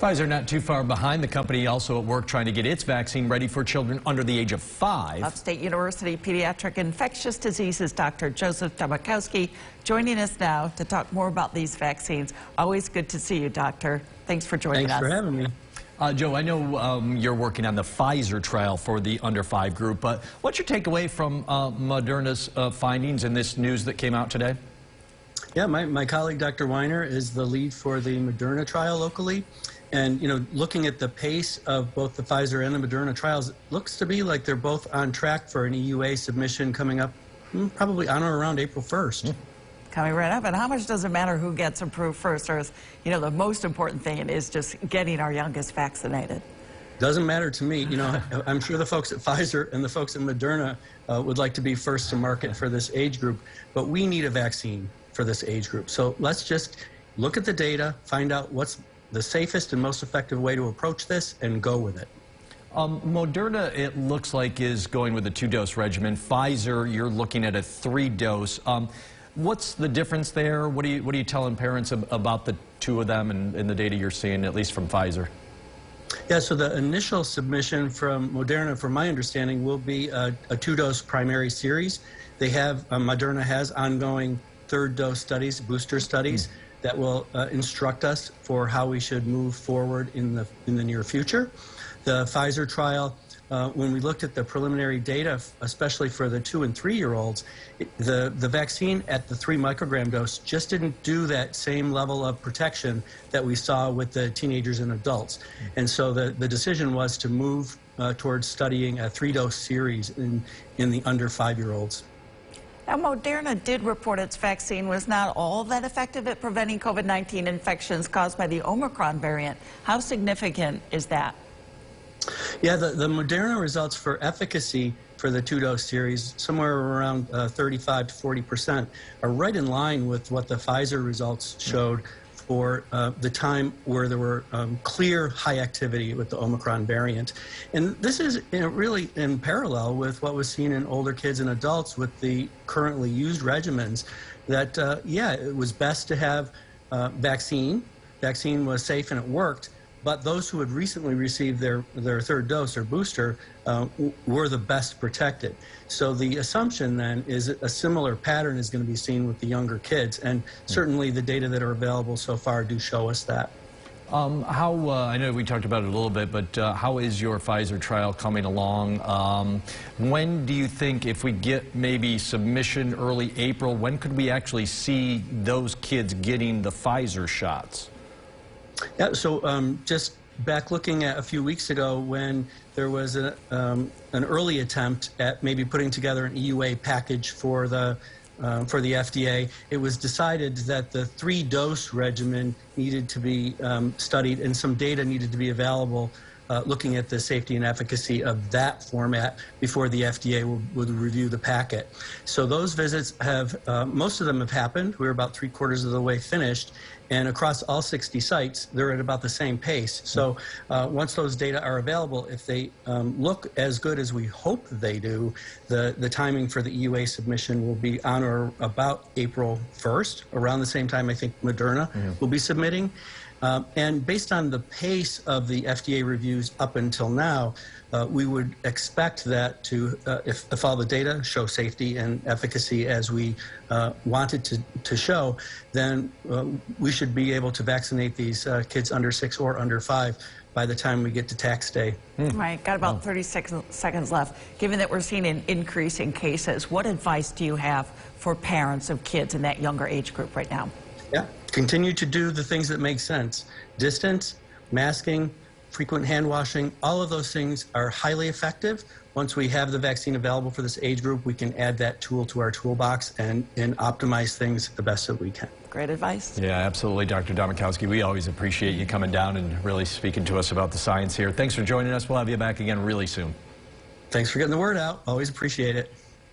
Pfizer not too far behind. The company also at work trying to get its vaccine ready for children under the age of 5. Upstate University pediatric infectious diseases Dr. Joseph Domachowske joining us now to talk more about these vaccines. Always good to see you, Doctor. Thanks for joining us. Thanks for having me. Joe, I know you're working on the Pfizer trial for the under 5 group, but what's your takeaway from Moderna's findings and this news that came out today? Yeah, my colleague, Dr. Weiner, is the lead for the Moderna trial locally. And, you know, looking at the pace of both the Pfizer and the Moderna trials, it looks to be like they're both on track for an EUA submission coming up probably on or around April 1st. Coming right up. And how much does it matter who gets approved first? Or is, you know, the most important thing is just getting our youngest vaccinated? Doesn't matter to me. You know, I'm sure the folks at Pfizer and the folks at Moderna would like to be first to market for this age group, but we need a vaccine for this age group. So let's just look at the data, find out what's the safest and most effective way to approach this, and go with it. Moderna, it looks like, is going with a 2-dose regimen. Pfizer, you're looking at a 3-dose. What's the difference there? What are you telling parents about the two of them and the data you're seeing, at least from Pfizer? Yeah, so the initial submission from Moderna, from my understanding, will be a 2-dose primary series. They have, Moderna has ongoing 3rd-dose studies, booster studies, that will instruct us for how we should move forward in the near future. The Pfizer trial, when we looked at the preliminary data, especially for the 2- and 3-year-olds, the vaccine at the 3 microgram dose just didn't do that same level of protection that we saw with the teenagers and adults. And so the decision was to move towards studying a 3-dose series in the under 5-year-olds. Now, Moderna did report its vaccine was not all that effective at preventing COVID-19 infections caused by the Omicron variant. How significant is that? Yeah, the Moderna results for efficacy for the 2-dose series, somewhere around 35 to 40%, are right in line with what the Pfizer results showed for the time where there were clear high activity with the Omicron variant. And this is really in parallel with what was seen in older kids and adults with the currently used regimens, that, yeah, it was best to have vaccine. Vaccine was safe and it worked. But those who had recently received their 3rd dose or booster were the best protected. So the assumption then is a similar pattern is going to be seen with the younger kids. And certainly the data that are available so far do show us that. I know we talked about it a little bit, but how is your Pfizer trial coming along? When do you think, if we get maybe submission early April, when could we actually see those kids getting the Pfizer shots? Yeah, so just back looking at a few weeks ago when there was an early attempt at maybe putting together an EUA package for the FDA, it was decided that the 3-dose regimen needed to be studied and some data needed to be available looking at the safety and efficacy of that format before the FDA would review the packet. So those visits have, most of them have happened. We're about 3/4 of the way finished. And across all 60 sites, they're at about the same pace. So once those data are available, if they look as good as we hope they do, the timing for the EUA submission will be on or about April 1st, around the same time I think Moderna will be submitting. And based on the pace of the FDA reviews up until now, we would expect that to, if all the data show safety and efficacy as we wanted to show, then we should be able to vaccinate these kids under 6 or under 5 by the time we get to tax day. Right, got about 36 seconds left. Given that we're seeing an increase in cases, what advice do you have for parents of kids in that younger age group right now? Yeah, continue to do the things that make sense. Distance, masking, frequent hand washing, all of those things are highly effective. Once we have the vaccine available for this age group, we can add that tool to our toolbox and optimize things the best that we can. Great advice. Yeah, absolutely, Dr. Domachowske. We always appreciate you coming down and really speaking to us about the science here. Thanks for joining us. We'll have you back again really soon. Thanks for getting the word out. Always appreciate it.